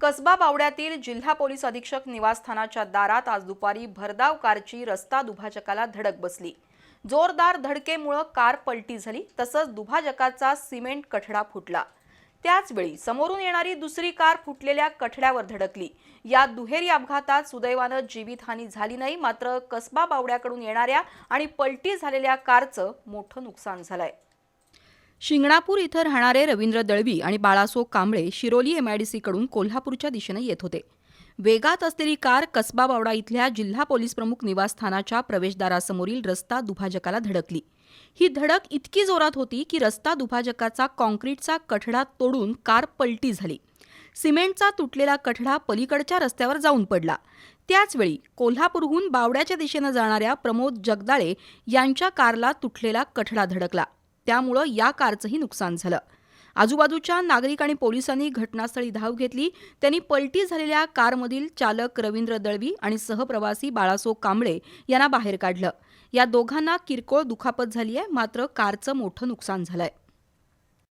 कसबा बावड्यातील जिल्हा पोलीस अधीक्षक निवासस्थानाच्या दारात आज दुपारी भरधाव कारची रस्ता दुभाजकाला धडक बसली। जोरदार धडकेमुळे कार पलटी झाली, तसंच दुभाजकाचा सिमेंट कठडा फुटला। त्याचवेळी समोरून येणारी दुसरी कार फुटलेल्या कठड्यावर धडकली। या दुहेरी अपघातात सुदैवाने जीवितहानी झाली नाही, मात्र कसबा बावड्याकडून येणाऱ्या आणि पलटी झालेल्या कारचं मोठं नुकसान झालंय। शिंगणापूर इथं राहणारे रवींद्र दळवी आणि बाळासो कांबळे शिरोली एमआयडीसी कडून कोल्हापूरच्या दिशेने येत होते। वेगात असलेली कार कसबा बावडा इथल्या जिल्हा पोलीस प्रमुख निवासस्थानाच्या प्रवेशद्वारासमोरील रस्ता दुभाजकाला धडकली। ही धडक इतकी जोरात होती की रस्ता दुभाजकाचा कॉन्क्रीटचा कठडा तोडून कार पलटी झाली। सिमेंटचा तुटलेला कठडा पलीकडच्या रस्त्यावर जाऊन पडला। त्याचवेळी कोल्हापूरहून बावड्याच्या दिशेने जाणाऱ्या प्रमोद जगदाळे यांच्या कारला तुटलेला कठडा धडकला। त्यामुळे या कारचंही नुकसान झालं। आजूबाजूच्या नागरिक आणि पोलिसांनी घटनास्थळी धाव घेतली। त्यांनी पलटी झालेल्या कारमधील चालक रवींद्र दळवी आणि सहप्रवासी बाळासो कांबळे यांना बाहेर काढलं। या दोघांना किरकोळ दुखापत झाली आहे, मात्र कारचं मोठं नुकसान झालंय।